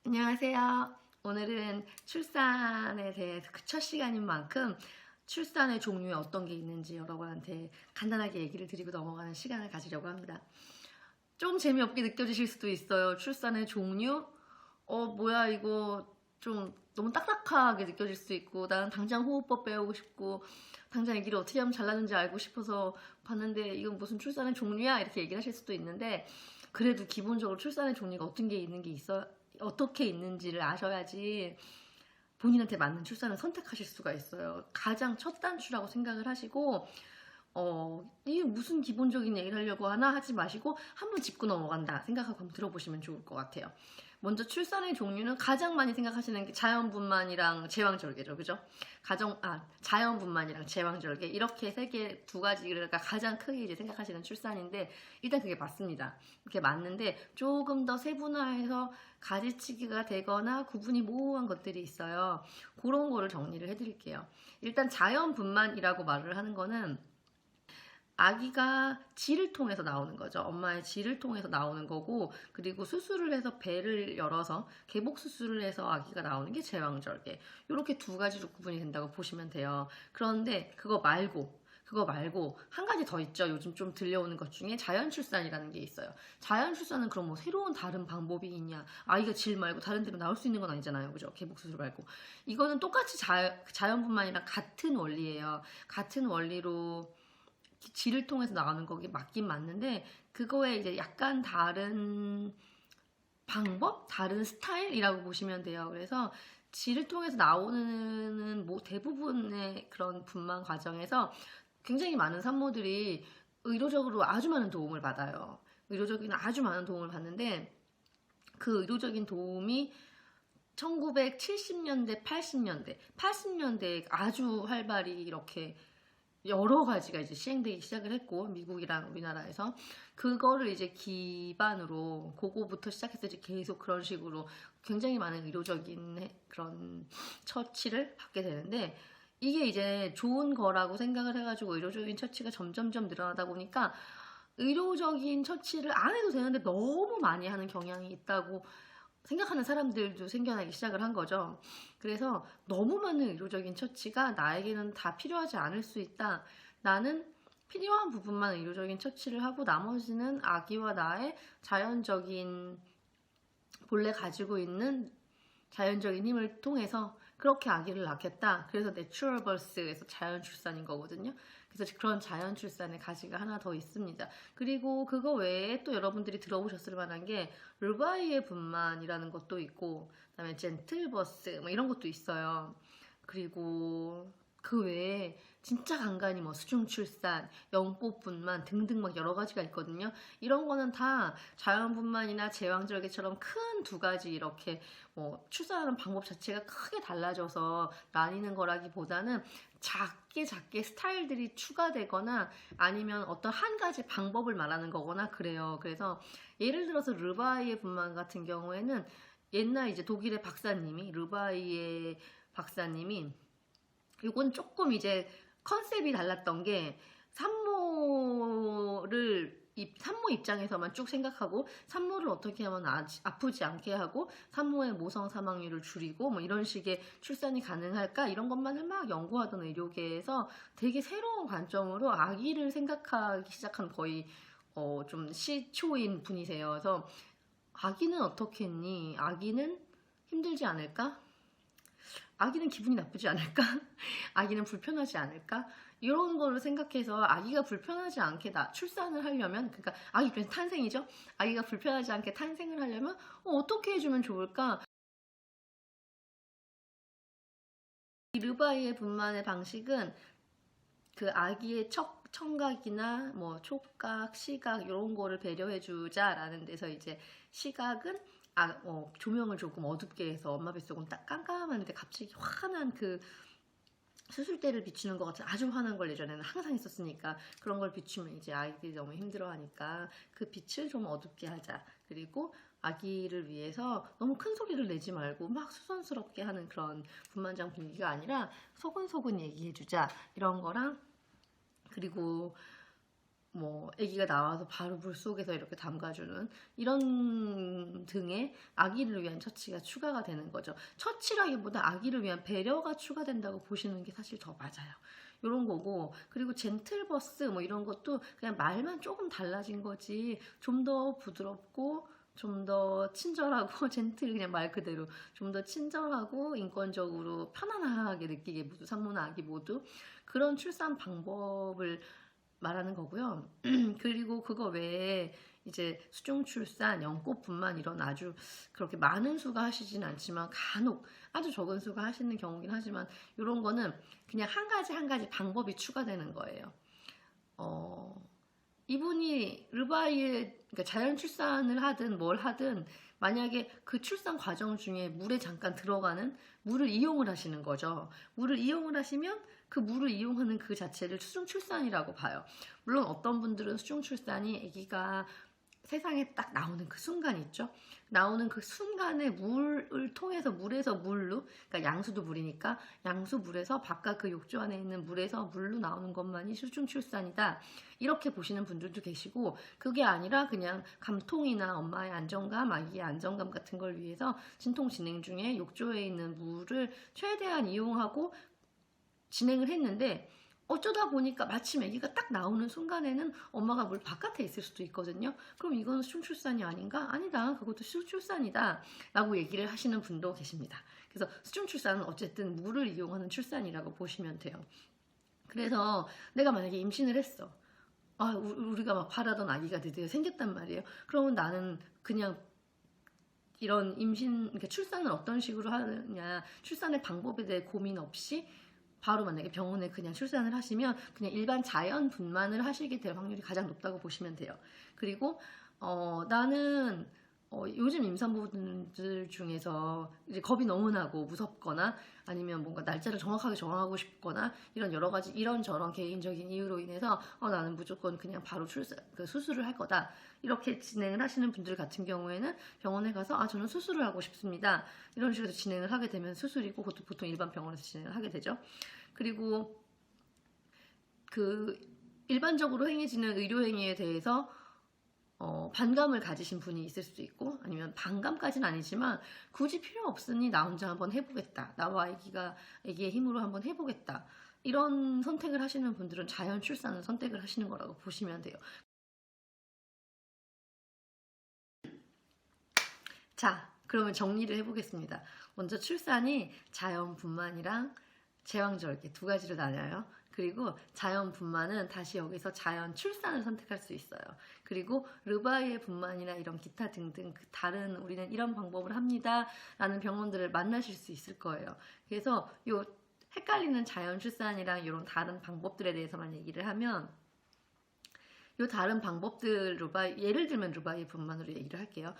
안녕하세요. 오늘은 출산에 대해서 그 첫 시간인 만큼 출산의 종류에 어떤 게 있는지 여러분한테 간단하게 얘기를 드리고 넘어가는 시간을 가지려고 합니다. 좀 재미없게 느껴지실 수도 있어요. 출산의 종류? 뭐야 이거 좀 너무 딱딱하게 느껴질 수 있고 나는 당장 호흡법 배우고 싶고 당장 아기를 어떻게 하면 잘 나는지 알고 싶어서 봤는데 이건 무슨 출산의 종류야? 이렇게 얘기를 하실 수도 있는데 그래도 기본적으로 출산의 종류가 어떻게 있는지를 아셔야지 본인한테 맞는 출산을 선택하실 수가 있어요. 가장 첫 단추라고 생각을 하시고 이게 무슨 기본적인 얘기를 하려고 하나 하지 마시고 한번 짚고 넘어간다 생각하고 한번 들어보시면 좋을 것 같아요. 먼저 출산의 종류는 가장 많이 생각하시는 게 자연분만이랑 제왕절개죠. 그죠? 자연분만이랑 제왕절개 이렇게 두 가지가 가장 크게 이제 생각하시는 출산인데 일단 그게 맞습니다. 그게 맞는데 조금 더 세분화해서 가지치기가 되거나 구분이 모호한 것들이 있어요. 그런 거를 정리를 해드릴게요. 일단 자연분만이라고 말을 하는 거는 아기가 지를 통해서 나오는 거죠. 엄마의 지를 통해서 나오는 거고, 그리고 수술을 해서 배를 열어서 개복 수술을 해서 아기가 나오는 게 제왕절개. 이렇게 두 가지로 구분이 된다고 보시면 돼요. 그런데 그거 말고 한 가지 더 있죠. 요즘 좀 들려오는 것 중에 자연출산이라는 게 있어요. 자연출산은 그럼 뭐 새로운 다른 방법이 있냐? 아이가 질 말고 다른 데로 나올 수 있는 건 아니잖아요. 그죠? 개복 수술 말고. 이거는 똑같이 자연분만이랑 같은 원리예요. 같은 원리로 지를 통해서 나가는 거기 맞긴 맞는데 그거에 이제 약간 다른 방법, 다른 스타일이라고 보시면 돼요. 그래서 지를 통해서 나오는 뭐 대부분의 그런 분만 과정에서 굉장히 많은 산모들이 의료적으로 아주 많은 도움을 받아요. 의료적인 아주 많은 도움을 받는데 그 의료적인 도움이 1970년대, 80년대에 아주 활발히 이렇게 여러 가지가 이제 시행되기 시작을 했고 미국이랑 우리나라에서 그거를 이제 기반으로 그거부터 시작해서 이제 계속 그런 식으로 굉장히 많은 의료적인 그런 처치를 받게 되는데 이게 이제 좋은 거라고 생각을 해가지고 의료적인 처치가 점점점 늘어나다 보니까 의료적인 처치를 안 해도 되는데 너무 많이 하는 경향이 있다고 생각하는 사람들도 생겨나기 시작을 한 거죠. 그래서 너무 많은 의료적인 처치가 나에게는 다 필요하지 않을 수 있다. 나는 필요한 부분만 의료적인 처치를 하고 나머지는 아기와 나의 자연적인 본래 가지고 있는 자연적인 힘을 통해서 그렇게 아기를 낳겠다. 그래서 내추럴 버스에서 자연 출산인 거거든요. 그래서 그런 자연 출산의 가지가 하나 더 있습니다. 그리고 그거 외에 또 여러분들이 들어보셨을 만한 게 르바이의 분만이라는 것도 있고 그다음에 젠틀 버스 뭐 이런 것도 있어요. 그리고 그 외에 진짜 간간히 뭐 수중 출산, 영꽃분만 등등 막 여러 가지가 있거든요. 이런 거는 다 자연분만이나 제왕절개처럼 큰 두 가지 이렇게 뭐 출산하는 방법 자체가 크게 달라져서 나뉘는 거라기보다는 작게 스타일들이 추가되거나 아니면 어떤 한 가지 방법을 말하는 거거나 그래요. 그래서 예를 들어서 르바이의 분만 같은 경우에는 옛날 이제 독일의 르바이의 박사님이 이건 조금 이제 컨셉이 달랐던 게 산모 입장에서만 쭉 생각하고 산모를 어떻게 하면 아프지 않게 하고 산모의 모성 사망률을 줄이고 뭐 이런 식의 출산이 가능할까 이런 것만을 막 연구하던 의료계에서 되게 새로운 관점으로 아기를 생각하기 시작한 거의 좀 시초인 분이세요. 그래서 아기는 어떻게 했니? 아기는 힘들지 않을까? 아기는 기분이 나쁘지 않을까? 아기는 불편하지 않을까? 이런 거를 생각해서 아기가 불편하지 않게 출산을 하려면, 그러니까 아기 탄생이죠? 아기가 불편하지 않게 탄생을 하려면 어떻게 해주면 좋을까? 이 르바이의 분만의 방식은 그 아기의 청각이나 뭐 촉각, 시각 이런 거를 배려해 주자라는 데서 이제 시각은 조명을 조금 어둡게 해서 엄마 뱃속은 딱 깜깜한데 갑자기 환한 그 수술대를 비추는 것 같은 아주 환한 걸 예전에는 항상 있었으니까 그런 걸 비추면 이제 아이들이 너무 힘들어하니까 그 빛을 좀 어둡게 하자. 그리고 아기를 위해서 너무 큰 소리를 내지 말고 막 수선스럽게 하는 그런 분만장 분위기가 아니라 소근소근 얘기해주자 이런 거랑 그리고 뭐 아기가 나와서 바로 물속에서 이렇게 담가주는 이런 등의 아기를 위한 처치가 추가가 되는 거죠. 처치라기보다 아기를 위한 배려가 추가된다고 보시는 게 사실 더 맞아요. 이런 거고, 그리고 젠틀버스 뭐 이런 것도 그냥 말만 조금 달라진 거지, 좀 더 부드럽고 좀 더 친절하고 젠틀, 그냥 말 그대로 좀 더 친절하고 인권적으로 편안하게 느끼게, 모두 산모나 아기 모두 그런 출산 방법을 말하는 거고요. 그리고 그거 외에 이제 수중 출산, 연꽃분만 이런 아주 그렇게 많은 수가 하시진 않지만 간혹 아주 적은 수가 하시는 경우긴 하지만, 이런 거는 그냥 한 가지 한 가지 방법이 추가되는 거예요. 이분이 르바이에, 그러니까 자연 출산을 하든 뭘 하든 만약에 그 출산 과정 중에 물에 잠깐 들어가는 물을 이용을 하시는 거죠. 물을 이용을 하시면 그 물을 이용하는 그 자체를 수중 출산이라고 봐요. 물론 어떤 분들은 수중 출산이 아기가 세상에 딱 나오는 그 순간 있죠. 나오는 그 순간에 물을 통해서, 물에서 물로, 그러니까 양수도 물이니까 양수 물에서 바깥 그 욕조 안에 있는 물에서 물로 나오는 것만이 수중 출산이다, 이렇게 보시는 분들도 계시고, 그게 아니라 그냥 감통이나 엄마의 안정감, 아기의 안정감 같은 걸 위해서 진통 진행 중에 욕조에 있는 물을 최대한 이용하고 진행을 했는데, 어쩌다 보니까 마침 아기가 딱 나오는 순간에는 엄마가 물 바깥에 있을 수도 있거든요. 그럼 이건 수중출산이 아닌가? 아니다, 그것도 수중출산이다 라고 얘기를 하시는 분도 계십니다. 그래서 수중출산은 어쨌든 물을 이용하는 출산이라고 보시면 돼요. 그래서 내가 만약에 임신을 했어, 우리가 막 바라던 아기가 드디어 생겼단 말이에요. 그러면 나는 그냥 이런 그러니까 출산을 어떤 식으로 하느냐, 출산의 방법에 대해 고민 없이 바로 만약에 병원에 그냥 출산을 하시면 그냥 일반 자연 분만을 하시게 될 확률이 가장 높다고 보시면 돼요. 그리고 나는 요즘 임산부들 중에서 이제 겁이 너무 나고 무섭거나 아니면 뭔가 날짜를 정확하게 정하고 싶거나 이런 여러 가지 이런저런 개인적인 이유로 인해서 나는 무조건 그냥 바로 수술을 할 거다, 이렇게 진행을 하시는 분들 같은 경우에는 병원에 가서 저는 수술을 하고 싶습니다, 이런 식으로 진행을 하게 되면 수술이고, 그것도 보통 일반 병원에서 진행을 하게 되죠. 그리고 그 일반적으로 행해지는 의료행위에 대해서 반감을 가지신 분이 있을 수도 있고, 아니면 반감까지는 아니지만 굳이 필요 없으니 나 혼자 한번 해보겠다, 나와 아기의 힘으로 한번 해보겠다, 이런 선택을 하시는 분들은 자연 출산을 선택을 하시는 거라고 보시면 돼요. 자, 그러면 정리를 해보겠습니다. 먼저 출산이 자연 분만이랑 제왕절개 두 가지로 나뉘어요. 그리고 자연 분만은 다시 여기서 자연 출산을 선택할 수 있어요. 그리고 르바이의 분만이나 이런 기타 등등 다른 우리는 이런 방법을 합니다 라는 병원들을 만나실 수 있을 거예요. 그래서 요 헷갈리는 자연 출산이랑 이런 다른 방법들에 대해서만 얘기를 하면, 요 다른 방법들, 예를 들면 르바이의 분만으로 얘기를 할게요.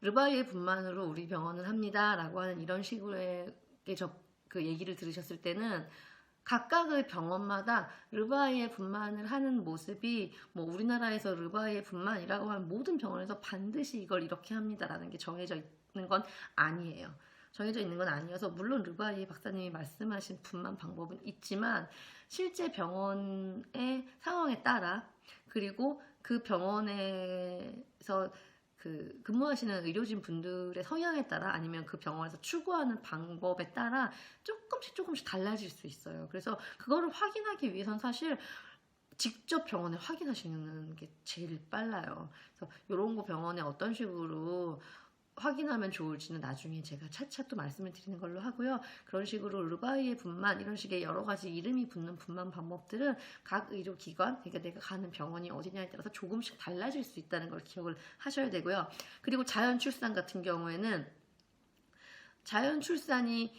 르바이의 분만으로 우리 병원은 합니다 라고 하는 이런 식으로의 그 얘기를 들으셨을 때는 각각의 병원마다 르바이의 분만을 하는 모습이 뭐 우리나라에서 르바이의 분만이라고 하면 모든 병원에서 반드시 이걸 이렇게 합니다라는 게 정해져 있는 건 아니에요. 정해져 있는 건 아니어서, 물론 르바이 박사님이 말씀하신 분만 방법은 있지만 실제 병원의 상황에 따라, 그리고 그 병원에서 근무하시는 의료진 분들의 성향에 따라, 아니면 그 병원에서 추구하는 방법에 따라 조금씩 달라질 수 있어요. 그래서 그거를 확인하기 위해선 사실 직접 병원에 확인하시는 게 제일 빨라요. 그래서 이런 거 병원에 어떤 식으로 확인하면 좋을지는 나중에 제가 차차 또 말씀을 드리는 걸로 하고요. 그런 식으로 르바이의 분만, 이런 식의 여러 가지 이름이 붙는 분만 방법들은 각 의료기관, 그러니까 내가 가는 병원이 어디냐에 따라서 조금씩 달라질 수 있다는 걸 기억을 하셔야 되고요. 그리고 자연 출산 같은 경우에는 자연 출산이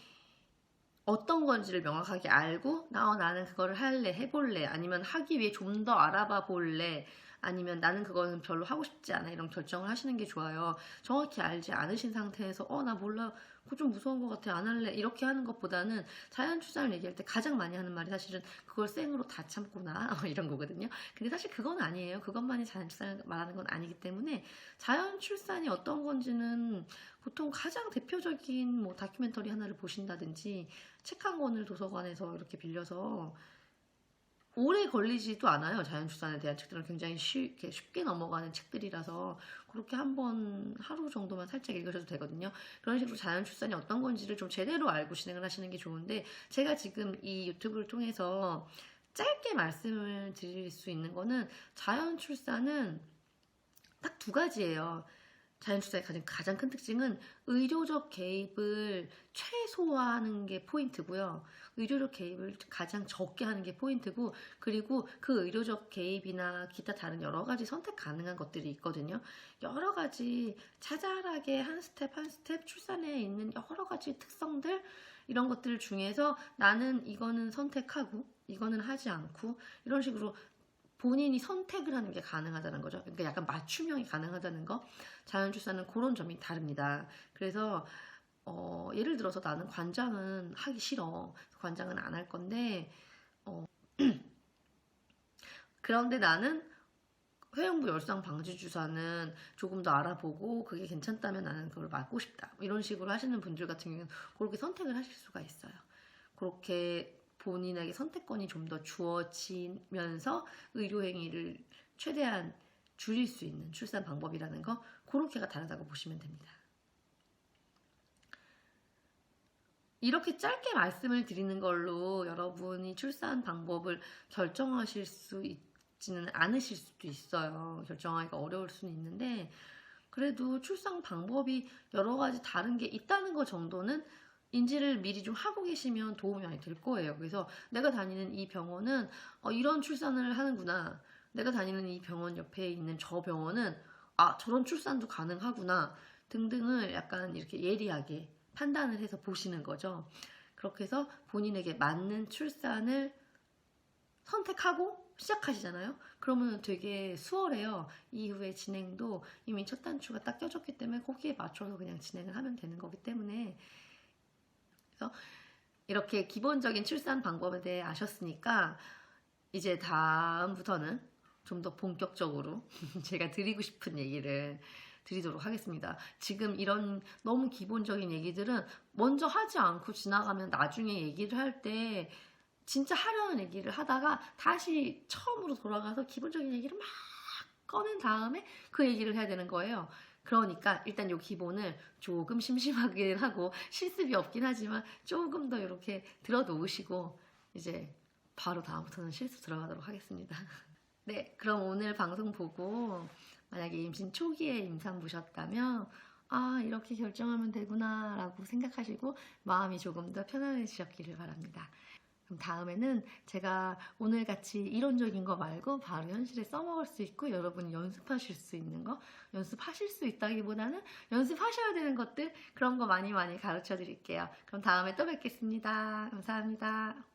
어떤 건지를 명확하게 알고 나는 그거를 할래, 해볼래, 아니면 하기 위해 좀 더 알아봐 볼래, 아니면 나는 그거는 별로 하고 싶지 않아, 이런 결정을 하시는 게 좋아요. 정확히 알지 않으신 상태에서 나 몰라, 그거 좀 무서운 것 같아, 안 할래, 이렇게 하는 것보다는, 자연 출산을 얘기할 때 가장 많이 하는 말이 사실은 그걸 생으로 다 참구나 이런 거거든요. 근데 사실 그건 아니에요. 그것만이 자연 출산을 말하는 건 아니기 때문에, 자연 출산이 어떤 건지는 보통 가장 대표적인 뭐 다큐멘터리 하나를 보신다든지 책 한 권을 도서관에서 이렇게 빌려서 오래 걸리지도 않아요. 자연출산에 대한 책들은 굉장히 쉽게 넘어가는 책들이라서 그렇게 한번 하루 정도만 살짝 읽으셔도 되거든요. 그런 식으로 자연출산이 어떤 건지를 좀 제대로 알고 진행을 하시는 게 좋은데, 제가 지금 이 유튜브를 통해서 짧게 말씀을 드릴 수 있는 거는, 자연출산은 딱 두 가지예요. 자연출산의 가장 큰 특징은 의료적 개입을 최소화하는 게 포인트고요. 의료적 개입을 가장 적게 하는 게 포인트고, 그리고 그 의료적 개입이나 기타 다른 여러 가지 선택 가능한 것들이 있거든요. 여러 가지 자잘하게 한 스텝 한 스텝 출산에 있는 여러 가지 특성들, 이런 것들 중에서 나는 이거는 선택하고 이거는 하지 않고, 이런 식으로 본인이 선택을 하는 게 가능하다는 거죠. 그러니까 약간 맞춤형이 가능하다는 거. 자연출산은 그런 점이 다릅니다. 그래서 예를 들어서 나는 관장은 하기 싫어. 관장은 안 할 건데, 그런데 나는 회영부 열상 방지 주사는 조금 더 알아보고 그게 괜찮다면 나는 그걸 맞고 싶다. 이런 식으로 하시는 분들 같은 경우는 그렇게 선택을 하실 수가 있어요. 그렇게 본인에게 선택권이 좀 더 주어지면서 의료행위를 최대한 줄일 수 있는 출산 방법이라는 거, 그렇게가 다르다고 보시면 됩니다. 이렇게 짧게 말씀을 드리는 걸로 여러분이 출산 방법을 결정하실 수 있지는 않으실 수도 있어요. 결정하기가 어려울 수는 있는데, 그래도 출산 방법이 여러 가지 다른 게 있다는 것 정도는 인지를 미리 좀 하고 계시면 도움이 많이 될 거예요. 그래서 내가 다니는 이 병원은 이런 출산을 하는구나. 내가 다니는 이 병원 옆에 있는 저 병원은 저런 출산도 가능하구나. 등등을 약간 이렇게 예리하게 판단을 해서 보시는 거죠. 그렇게 해서 본인에게 맞는 출산을 선택하고 시작하시잖아요. 그러면 되게 수월해요. 이후에 진행도 이미 첫 단추가 딱 껴졌기 때문에 거기에 맞춰서 그냥 진행을 하면 되는 거기 때문에, 그래서 이렇게 기본적인 출산 방법에 대해 아셨으니까 이제 다음부터는 좀 더 본격적으로 제가 드리고 싶은 얘기를 드리도록 하겠습니다. 지금 이런 너무 기본적인 얘기들은 먼저 하지 않고 지나가면 나중에 얘기를 할 때 진짜 하려는 얘기를 하다가 다시 처음으로 돌아가서 기본적인 얘기를 막 꺼낸 다음에 그 얘기를 해야 되는 거예요. 그러니까 일단 이 기본을 조금 심심하긴 하고 실습이 없긴 하지만 조금 더 이렇게 들어놓으시고 이제 바로 다음부터는 실습 들어가도록 하겠습니다. 네, 그럼 오늘 방송 보고 만약에 임신 초기에 임산부셨다면 이렇게 결정하면 되구나 라고 생각하시고 마음이 조금 더 편안해지셨기를 바랍니다. 그럼 다음에는 제가 오늘같이 이론적인 거 말고 바로 현실에 써먹을 수 있고 여러분이 연습하실 수 있는 거, 연습하실 수 있다기보다는 연습하셔야 되는 것들, 그런 거 많이 가르쳐 드릴게요. 그럼 다음에 또 뵙겠습니다. 감사합니다.